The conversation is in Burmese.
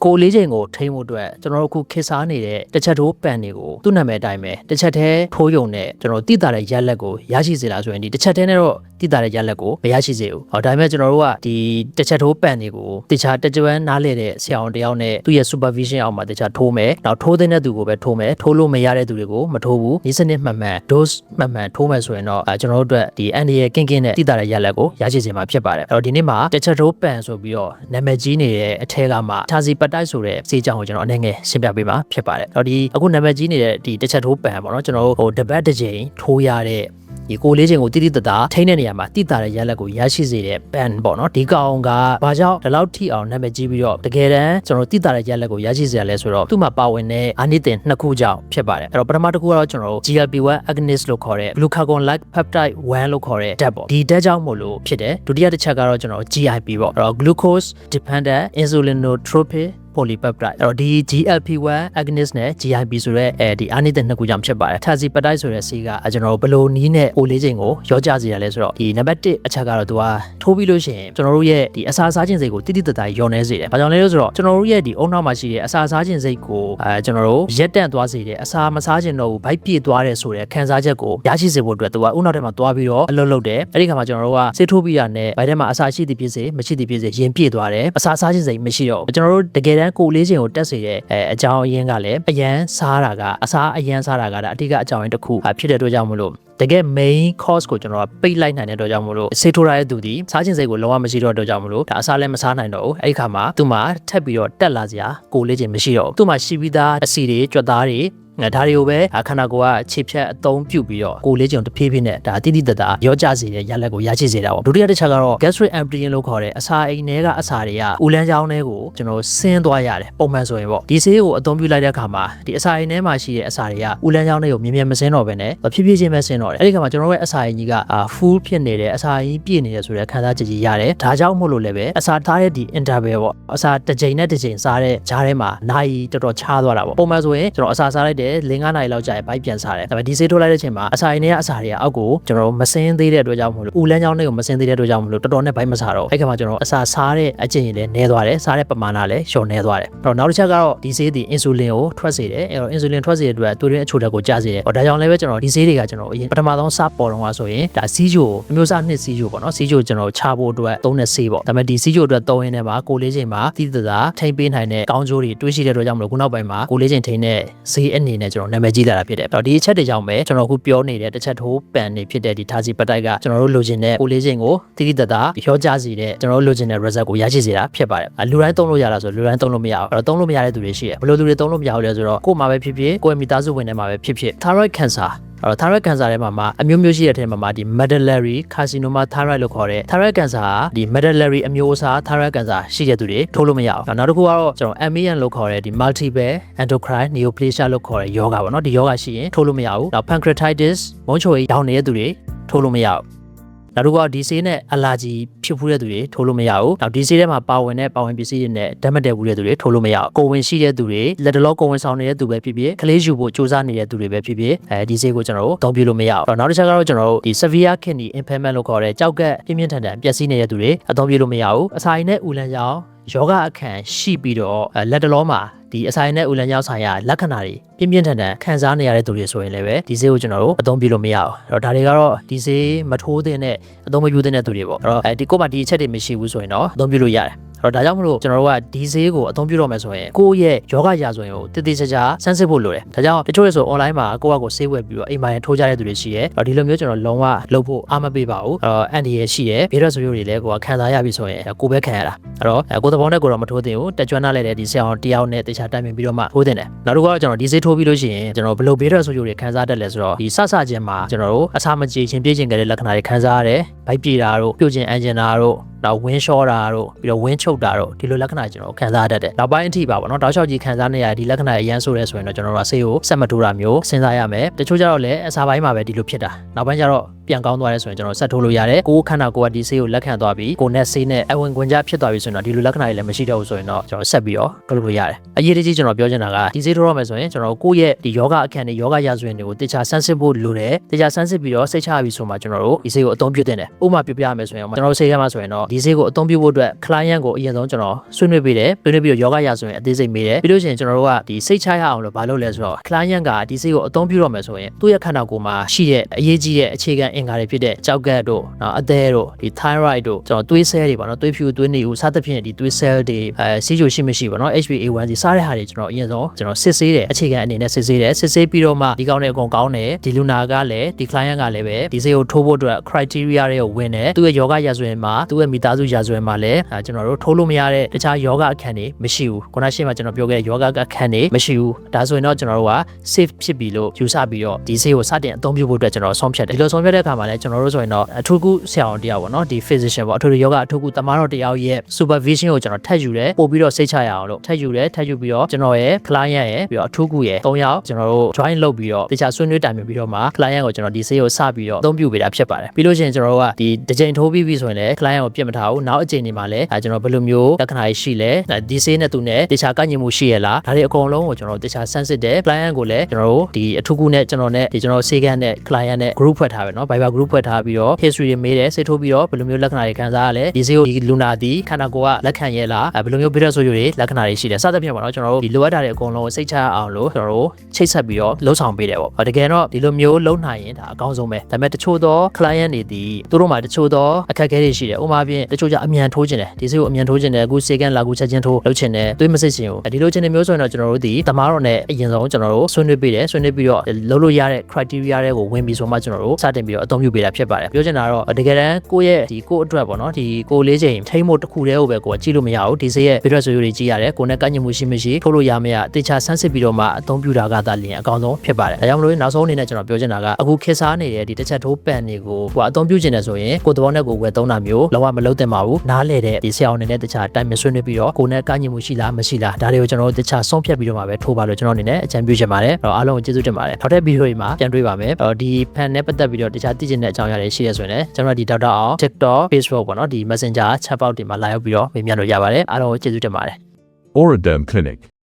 ကိုလေးချိန်ကိုထိမ့်မှုအတွက်ကျွန်တော်တို့အခုခေတ်စားနေတဲ့တစ်ချက်ထိုးပန်တွေကိုသူ့နာမည်အတိုင်းပဲတစ်ချက်တည်းထိုးယုံနဲ့ကျွန်တော်တိတာတဲ့ရက်လက်ကိုရရှိစေလားဆိုရင်ဒီတစ်ချက်တည်းနဲ့တော့တိတာတဲ့ရက်လက်ကိုမရရှိစေဘူး။ဒါပေမဲ့ကျွန်တော်တို့ကဒီတစ်ချက်ထိုးပန်တွေကိုတခြားတကြွနားလေတဲ့ဆရာဝန်တယောက်နဲ့သူ့ရဲ့ supervision အောက်မှာတခြားထိုးမယ်။နောက်ထိုးတဲ့သူကိုပဲထိုးမယ်။ထိုးလို့မရတဲ့သူတွေကိုမထိုးဘူး။ဒီစနစ်မှန်မှန် dose မှန်မှန်ထိုးမယ်ဆိုရင်တော့ကျွန်တော်တို့အတွက်ဒီအန်ဒီရဲ့ကင်းကင်းနဲ့တိတာတဲ့ရက်လက်ကိုရရှိစေမှာဖြစ်ပါတယ်။အဲ့တော့ဒီနေ့မှာတစ်ချက်ထိုးပန်ဆိုပြီးတော့နာမည်ကြီးနေတဲ့အထက်ကမှခြာစီပတ်တိုက်ဆိုတဲ့စေကြောင်းကိုကျွန်တော်အနေငယ်ရှင်းပြပေးမှာဖြစ်ပါတယ်။အဲ့တော့ဒီအခုနာမည်ကြီးနေတဲ့ဒီတစ်ချက်ထိုးပန်ပေါ့နော်ကျွန်တော်တို့ဟိုတပတ်တစ်ချိန်ထိုးရတဲ့ဒီကိုလေးချိန်ကိုတိတိတသားထိန်းတဲ့နေရာမှာတိတာတဲ့ရက်လက်ကိုရရှိစေတဲ့ band ပေါ့နော်ဒီကောင်ကဘာကြောင့်ဒီလောက်ထိအောင်နာမည်ကြီးပြီးတော့တကယ်တမ်းကျွန်တော်တိတာတဲ့ရက်လက်ကိုရရှိစေရလဲဆိုတော့သူ့မှာပါဝင်တဲ့အာနိသင်နှစ်ခုကြောင့်ဖြစ်ပါတယ်အဲ့တော့ပထမတစ်ခုကတော့ကျွန်တော်တို့ GLP-1 agonist လို့ခေါ်တဲ့ glucagon-like peptide 1လို့ခေါ်တဲ့ဓာတ်ပေါ့ဒီဓာတ်ကြောင့်မို့လို့ဖြစ်တယ်ဒုတိယတစ်ချက်ကတော့ကျွန်တော် GIP ပေါ့အဲ့တော့ glucose dependent insulinotropic polypeptide အဲ့တော့ဒီ GLP-1 agonist နဲ့ GIP ဆိုတဲ့ဒီအာနိသင်နှစ်ခုကြောင့်ဖြစ်ပါတယ်ထာစီပတိုက်ဆိုတဲ့ဆေးကကျွန်တော်တို့ဘယ်လိုနည်းနဲ့ကိုလေးချိန်ကိုရောကြစေရလဲဆိုတော့ဒီနံပါတ်1အချက်ကတော့သူကထိုးပြီးလို့ရှိရင်ကျွန်တော်တို့ရဲ့ဒီအစာစားခြင်းစိတ်ကိုတိတိတတ်ရောနေစေတယ်။ဘာကြောင့်လဲဆိုတော့ကျွန်တော်တို့ရဲ့ဒီအုံနောက်မှာရှိတဲ့အစာစားခြင်းစိတ်ကိုကျွန်တော်တို့ရက်တန့်သွားစေတယ်အစာမစားခြင်းတော့ဘူးဗိုက်ပြည့်သွားတယ်ဆိုတဲ့ခံစားချက်ကိုရရှိစေဖို့အတွက်သူကအုံနောက်ထဲမှာသွားပြီးတော့အလုပ်လုပ်တယ်။အဲ့ဒီခါမှာကျွန်တော်တို့ကဆေးထိုးပြီးတာနဲ့ဗိုက်ထဲမှာအစာရှိသည်ဖြစ်စေမရှိသည်ဖြစ်စေရင်ပြည့်သွားတယ်အစာစားခြင်းစိတ်မရှိတော့ဘူးကျွန်တော်တို့တကယ်တမ်းကိုလေးချိန်ကိုတက်စေတဲ့အကြောင်းအရင်းကလည်းအရန်စားတာကအစားအရန်စားတာကဒါအဓိကအကြောင်းရင်းတစ်ခုဖြစ်တဲ့အတွက်ကြောင့်မလို့တကယ် main course ကိုကျွန်တော်ကပိတ်လိုက်နိုင်တဲ့အတွက်ကြောင့်မလို့ဆေးထိုးရတဲ့သူဒီစားခြင်းစိတ်ကိုလုံးဝမရှိတော့တဲ့အတွက်ကြောင့်မလို့ဒါအစားလည်းမစားနိုင်တော့ဘူးအဲ့ဒီခါမှာသူ့မှာထပ်ပြီးတော့တက်လာစရာကိုလေးခြင်းမရှိတော့ဘူးသူ့မှာရှိပြီးသားအစီတွေကြွက်သားတွေဒါတွေကိုပဲခန္ဓာကိုယ်ကခြေဖြတ်အသုံးပြုပြီးတော့ကိုလေးကျုံတဖြည်းဖြည်းနဲ့ဒါတိတိတတ်တာရောကြစေတဲ့ရလက်ကိုရရှိစေတာပေါ့ဒုတိယတစ်ချက်ကတော့ gastric emptying လို့ခေါ်တဲ့အစာအိမ်ထဲကအစာတွေကဦးလန်းချောင်းထဲကိုကျွန်တော်ဆင်းသွားရတယ်ပုံမှန်ဆိုရင်ပေါ့ဒီဆေးကိုအသုံးပြုလိုက်တဲ့အခါမှာဒီအစာအိမ်ထဲမှာရှိတဲ့အစာတွေကဦးလန်းချောင်းထဲကိုမြင်မြင်မဆင်းတော့ဘဲနဲ့ဖြည်းဖြည်းချင်းပဲဆင်းတော့တယ်အဲ့ဒီခါမှာကျွန်တော်ရဲ့အစာအိမ်ကြီးက full ဖြစ်နေတယ်အစာအိမ်ပြည့်နေတယ်ဆိုတဲ့ခံစားချက်ကြီးရတယ်ဒါကြောင့်မို့လို့လည်းပဲအစာထားတဲ့ဒီ interval ပေါ့အစာတစ်ချိန်နဲ့တစ်ချိန်စားတဲ့ကြားထဲမှာနိုင်တော်တော်ချားသွားတာပေါ့ပုံမှန်ဆိုရင်ကျွန်တော်အစာစားလိုက်တယ်၄-၅ နာရီလောက်ကြာရင်ဘိုက်ပြန်စားတယ်ဒါပေမဲ့ဒီဆေးထိုးလိုက်တဲ့အချိန်မှာအစာအိမ်ထဲကအစာတွေကအောက်ကိုကျွန်တော်မဆင်းသေးတဲ့အတွက်ကြောင့်မို့လို့ဦးလန်းချောင်းတွေကိုမဆင်းသေးတဲ့အတွက်ကြောင့်မို့လို့တော်တော်နဲ့ဘိုက်မစားတော့အဲ့ခါမှာကျွန်တော်အစာစားတဲ့အကျင့်ရည်လည်းနည်းသွားတယ်စားတဲ့ပမာဏလည်းလျှော့နည်းသွားတယ်အဲ့တော့နောက်တစ်ချက်ကတော့ဒီဆေးဒီ insulin ကိုထွက်စေတယ်အဲ့တော့ insulin ထွက်စေတဲ့အတွက်သွေးတွင်းအချို့ဓာတ်ကိုကျစေတယ်ဒါကြောင့်လည်းပဲကျွန်တော်ဒီဆေးတွေကကျွန်တော်အရင်ပထမဆုံးစပေါ်တော့ဆိုရင်ဒါစီးချိုအမျိုးအစားနှစ်စီးချိုပေါ့နော်စီးချိုကျွန်တော်ချဖို့အတွက်သုံးတဲ့ဆေးပေါ့ဒါပေမဲ့ဒီစီးချိုအတွက်သုံးရင်းနဲ့မှာကိုလေးချိန်မှာတိတိသာထိမ့်ပေးနိုင်တဲ့ကောင်းကျိုးတွေတွေးရှိတဲ့အတွက်ကြောင့်မလို့ခုနောက်ပိုင်းမှာကိုလေးချိန်ထိန်းတဲ့ဆေးအနေနဲ့ကျွန်တော်နာမည်ကြီးလာတာဖြစ်တယ်ဒီအချက်တွေကြောင့်ပဲကျွန်တော်အခုပြောနေတဲ့တစ်ချက်ထိုးပန်နေဖြစ်တဲ့ဒီထာစီပတိုက်ကကျွန်တော်တို့လိုချင်တဲ့ကိုလေးချင်းကိုတိတိတတ်တာရောကြစေတဲ့ကျွန်တော်တို့လိုချင်တဲ့ result ကိုရရှိစေတာဖြစ်ပါတယ်လူတိုင်းသုံးလို့ရတာဆိုလူတိုင်းသုံးလို့မရဘူးအဲ့တော့သုံးလို့မရတဲ့သူတွေရှိတယ်ဘယ်လိုသူတွေသုံးလို့မရဘူးလဲဆိုတော့ကိုယ်မှာပဲဖြစ်ဖြစ်ကိုယ်မိသားစုဝင်တွေမှာပဲဖြစ်ဖြစ် thyroid cancerအဲ့တော့ thyroid cancer ထဲမှာအမျိုးမျိုးရှိတဲ့အထက်မှာဒီ medullary carcinoma thyroid လို့ခေါ်တဲ့ thyroid cancer ဟာဒီ medullary အမျိုးအစား thyroid cancer ရှိတဲ့သူတွေထိုးလို့မရဘူးနောက်တစ်ခုကတော့ကျွန်တော် MAN လို့ခေါ်တဲ့ဒီ multiple endocrine neoplasia လို့ခေါ်တဲ့ယောဂပေါ့နော်ဒီယောဂရှိရင်ထိုးလို့မရဘူးနောက် pancreatitis မုန်းချိုရည်ရောင်နေတဲ့သူတွေထိုးလို့မရဘူးနောက်တစ်ခုကဒီဆေးနဲ့အလာဂျီဖြစ်ဖူးတဲ့သူတွေထိုးလို့မရဘူးနောက်ဒီဆေးထဲမှာပါဝင်ပစ္စည်းတွေနဲ့ဓာတ်မတည့်ဘူးတဲ့သူတွေထိုးလို့မရဘူးကိုဝင်ရှိတဲ့သူတွေလက်တလောကိုဝင်ဆောင်နေတဲ့သူပဲဖြစ်ဖြစ်ကလေးယူဖို့စူးစမ်းနေတဲ့သူတွေပဲဖြစ်ဖြစ်ဒီဆေးကိုကျွန်တော်တို့အသုံးပြုလို့မရဘူးနောက်တစ်ချက်ကတော့ကျွန်တော်တို့ဒီ severe kidney impairment လို့ခေါ်တဲ့ကြောက်ကပြင်းပြင်းထန်ထန်ပျက်စီးနေတဲ့သူတွေအသုံးပြုလို့မရဘူးအစာအိမ်နဲ့ဦးလန်းကြောင်းယောဂအခန့်ရှိပြီးတော့လက်တလောမှာဒီအဆိုင်နဲ့ဦးလန်းကြောင်းဆိုင်ရာလက္ခဏာတွေပြင်းပြင်းထန်ထန်ခံစားနေရတဲ့သူတွေဆိုရင်လည်းပဲဒီဆေးကိုကျွန်တော်တို့အသုံးပြုလို့မရဘူးအဲ့တော့ဒါတွေကတော့ဒီဆေးမထိုးတဲ့အသုံးမပြုတဲ့သူတွေပေါ့အဲ့တော့ဒီကိုယ်မှာဒီအချက်တွေမရှိဘူးဆိုရင်တော့အသုံးပြုလို့ရတယ်အဲ့တော့ဒါကြောင့်မလို့ကျွန်တော်တို့ကဒီဆေးကိုအသုံးပြုတော့မယ်ဆိုရင်ကိုယ့်ရဲ့ယောဂရာဆိုရင်ကိုတည်တည်ချာချာစမ်းစစ်ဖို့လိုတယ်ဒါကြောင့်တချို့တွေဆို online မှာကိုယ့်အကိုဆေးဝယ်ပြီးတော့အိမ်မှာထိုးကြတဲ့သူတွေရှိရဲအဲ့တော့ဒီလိုမျိုးကျွန်တော်လုံးဝလုပ်ဖို့အားမပေးပါဘူးအဲ့တော့အန်ဒီရရှိရဲဘေးရက်ဆိုရိုးတွေလည်းကိုယ်ကခံစားရပြီဆိုရင်ကိုယ်ပဲခံရတာအဲ့တော့ကိုယ်သဘောနဲ့ကိုယ်တော့မထိုးသင့်ဘူးတက်ကြွနားလဲတဲ့ဒီဆရာအောင်တယောက်နဲ့တခြားတိုင်ပင်ပြီးတော့မှထိုးသင့်တယ်နောက်တစ်ခုကတော့ကျွန်တော်ဒီဆေးထိုးပြီးလို့ရှိရင်ကျွန်တော်ဘယ်လိုဘေးရက်ဆိုရိုးတွေခံစားတတ်လဲဆိုတော့ဒီစချင်းမှာကျွန်တော်တို့အစာမကြေခြင်းပြည့်ခြင်းကြတဲ့လက္ခဏာတွေခံစားရတယ်ဗိုက်ပြေတာတို့ပြုတ်ခြင်းအန်ဂျင်နာတို့နောက်ဝင်းလျှောတာတို့ပြီးတော့ဝင်းချုပ်တာတို့ဒီလိုလက္ခဏာကျွန်တော်ခံစားတတ်တယ်နောက်ပိုင်းအထိပါပေါ့နော်တောက်လျှောက်ကြီးခံစားနေရဒီလက္ခဏာအရန်ဆိုရဲဆိုရင်တော့ကျွန်တော်တို့ဆေးကိုဆက်မထိုးတာမျိုးစဉ်းစားရမယ်တချို့ကျတော့လည်းအစာပိုင်းမှာပဲဒီလိုဖြစ်တာနောက်ပိုင်းကျတော့ပြန်ကောင်းသွားတယ်ဆိုရင်ကျွန်တော်ဆက်ထိုးလို့ရတယ်ကိုယ်ခန္ဓာကိုယ်ကဒီဆေးကိုလက်ခံသွားပြီးကိုယ်နဲ့ဆေးနဲ့အဝင်ခွင်ကြဖြစ်သွားပြီဆိုရင်တော့ဒီလိုလက္ခဏာတွေလည်းမရှိတော့ဘူးဆိုရင်တော့ကျွန်တော်ဆက်ပြီးတော့ထုတ်လို့ရတယ်အရေးတကြီးကျွန်တော်ပြောချင်တာကဒီဆေးထိုးရမယ်ဆိုရင်ကျွန်တော်ကိုယ့်ရဲ့ဒီယောဂအခန့်တွေယောဂရာဇဝင်တွေကိုတခြားဆန်းစစ်ဖို့လိုတယ်တခြားဆန်းစစ်ပြီးတော့စိတ်ချပြီဆိုမှကျွန်တော်တို့ဒီဆေးကိုအသုံးပြုသင့်တယ်ဥပမာပြပြရမယ်ဆိုရင်ကျွန်တော်ဆေးရမှာဆိုရင်တော့ ဒီဆေးကိုအသုံးပြုဖို့အတွက် client ကိုအရင်ဆုံးကျွန်တော်ဆွေးနွေးပေးတယ်ဆွေးနွေးပြီးတော့ယောဂရဆိုရင်အသေးစိတ်မေးတယ်ပြီးလို့ရှိရင်ကျွန်တော်တို့ကဒီစိတ်ချရအောင်လို့ဘာလုပ်လဲဆိုတော့ client ကဒီဆေးကိုအသုံးပြုတော့မယ်ဆိုရင်သူ့ရဲ့ခန္ဓာကိုယ်မှာရှိတဲ့အရေးကြီးတဲ့အခြေခံအင်္ဂါတွေဖြစ်တဲ့ကြောက်ကတ်တို့နော်အသည်းတို့ဒီ thyroid တို့ကျွန်တော်သွေးဆဲတွေပေါ့နော်သွေးဖြူသွေးနေဦးစသဖြင့်ဒီသွေးဆဲတွေစီးချိုရှိမရှိပေါ့နော် HbA1c စားတဲ့ဟာတွေကျွန်တော်အရင်ဆုံးကျွန်တော်စစ်ဆေးတယ်အခြေခံအနေနဲ့စစ်ဆေးတယ်စစ်ဆေးပြီးတော့မှဒီကောင်းတဲ့အကုန်ကောင်းတယ်ဒီလူနာကလည်းဒီ client ကလည်းပဲဒီဆေးကိုထိုးဖို့အတွက် criteria တွေကိုဝင်တယ်သူ့ရဲ့ယောဂရာဇဝင်မှာသူ့ရဲ့မိသားစုရာဇဝင်မှာလည်းကျွန်တော်တို့ထိုးလို့မရတဲ့တခြားယောဂအခန်းတွေမရှိဘူးခုနရှင်းမှာကျွန်တော်ပြောခဲ့တဲ့ယောဂအခန်းတွေမရှိဘူးဒါဆိုရင်တော့ကျွန်တော်တို့က safe ဖြစ်ပြီလို့ယူဆပြီးတော့ဒီဆေးကိုစတင်အသုံးပြုဖို့အတွက်ကျွန်တော်ဆုံးဖြတ်တယ်ဒီလိုဆုံးဖြတ်တဲ့အခါမှာလည်းကျွန်တော်တို့ဆိုရင်တော့အထူးကုဆရာဝန်တရားပေါ့နော်ဒီ physician ပေါ့အထူးယောဂအထူးကုသမားတော်တရားရဲ့ supervision ကိုကျွန်တော်ထပ်ယူတယ်ပို့ပြီးတော့စိတ်ချရအောင်လို့ထပ်ယူပြီးတော့ကျွန်တော်ရဲ့ client ရဲ့ပြီးတော့အထူးကုရဲ့၃ယောက်ကျွန်တော်တို့ join လုပ်ပြီးတော့တခြားဆွေးနွေးတိုင်ပင်ပြီးတော့မှ client ကိုကျွန်တော်ဒီဆေးကိုစပြီးတော့အသုံးပြုပေးတာဖြစ်ပါတယ်ပြီးလို့ရှိရင်ကျွန်တော်တို့ကဒီတစ်ချိန်ထိုးပြီးပြီဆိုရင်လည်း client ကိုပြစ်မထားဘူးနောက်အချိန်တွေမှာလည်းကျွန်တော်ဘယ်လိုမျိုးလက္ခဏာတွေရှိလဲဒီဆေးနဲ့သူနဲ့တခြားကန့်ညင်မှုရှိရလားဒါတွေအကုန်လုံးကိုကျွန်တော်တခြားဆန်းစစ်တယ် client ကိုလည်းကျွန်တော်တို့ဒီအထူးကုနဲ့ကျွန်တော်နဲ့ဒီကျွန်တော်ဆေးကန်းနဲ့ client နဲ့ group ဖွဲ့ထားပဲเนาะ Viber group ဖွဲ့ထားပြီးတော့ history တွေမေးတယ်ဆေးထိုးပြီးတော့ဘယ်လိုမျိုးလက္ခဏာတွေခံစားရလဲဒီဆေးကိုဒီလူနာဒီခန္ဓာကိုယ်ကလက်ခံရဲလားဘယ်လိုမျိုး virus ဆိုရတွေလက္ခဏာတွေရှိတယ်စသဖြင့်ပေါ့เนาะကျွန်တော်တို့ဒီလိုအပ်တာတွေအကုန်လုံးကိုစိတ်ချအောင်လို့ကျွန်တော်တို့ချိတ်ဆက်ပြီးတော့လှုပ်ဆောင်ပေးတယ်ပေါ့တကယ်တော့ဒီလိုမျိုးလုံနိုင်ရင်ဒါအကောင်းဆုံးပဲဒါပေမဲ့တချို့သော client တွေဒီသူတို့မှာတချို့သောအခက်အခဲတွေရှိတယ်ဥပမာဖြင့်တချို့ကြအမြန်ထိုးခြင်းတယ်ဒီဆေးကိုအမြန်ထိုးခြင်းတယ်အခုဆေးကန်းလာကူချက်ချင်းထိုးလုပ်ခြင်းတယ်သွေးမစစ်ခြင်းကိုဒီလိုခြင်းတွေမျိုးဆိုရင်တော့ကျွန်တော်တို့ဒီတမားတော်နဲ့အရင်ဆုံးကျွန်တော်တို့ဆွေးနွေးပေးတယ်ဆွေးနွေးပြီးတော့လုပ်လို့ရတဲ့ criteria တွေကိုဝင်ပြီးဆိုမှကျွန်တော်တို့စတင်ပြီးတော့အသုံးပြုပေးတာဖြစ်ပါတယ်ပြောချင်တာတော့တကယ်တမ်းကိုယ့်ရဲ့ဒီကိုယ့်အတွက်ပေါ့နော်ဒီကိုလေးချိန်ထိမ့်ဖို့တစ်ခုတည်းကိုပဲကိုယ်ကြည့်လို့မရဘူးဒီဆေးရဲ့ virus ဆိုတွေကြည့်ရတယ်ကိုယ်နဲ့ကန့်ညင်မှုရှိမရှိထိုးလို့ရမရတေချာဆန်းစစ်ပြီးတော့မှအသုံးပြုတာကသာလျှင်အကောင်းဆုံးဖြစ်ပါတယ်ဒါကြောင့်မလို့နောက်ဆုံးအနေနဲ့ကျွန်တော်ပြောချင်တာကအခုခေတ်စားနေတဲ့ဒီတစ်ချက်ထိုးပန်တွေကိုကိုယ်အသုံးပြုချင်တယ်ဆိုရင်ကိုယ်သဘောနဲ့ကိုယ်ဝယ်သုံးတာမျိုးလောကမလုပ်သင့်ပါဘူးနားလေတဲ့ဒီဆရာဝန်တွေနဲ့တခြားတိုင်မဆွေးနွေးပြီးတော့ကိုယ်နဲ့ကန့်ညင်မှုရှိလားမရှိလားဒါတွေကိုကျွန်တော်တို့တခြားဆုံးဖြတ်ပြီးတော့မှပဲထိုးပါလို့ကျွန်တော်အနေနဲ့အကြံပြုချင်ပါတယ်အားလုံးကိုကျေးဇူးတင်ပါတယ်နောက်တဲ့ဗီဒီယိုတွေမှာပြန်တွေ့ပါမယ်ဒီဖန်နဲ့ပတ်သက်ပြီးတော့တခြားသိချင်တဲ့အကြောင်းအရာတွေရှိရဆိုရင်လည်းကျွန်တော်ဒီဒေါက်တာအောင် TikTok Facebook ပေါ့နော်ဒီ Messenger chat box တွေမှာလာရောက်ပြီးတော့မေးမြန်းလို့ရပါတယ်အားလုံးကိုကျေးဇူးတင်ပါတယ် Oraderm Clinic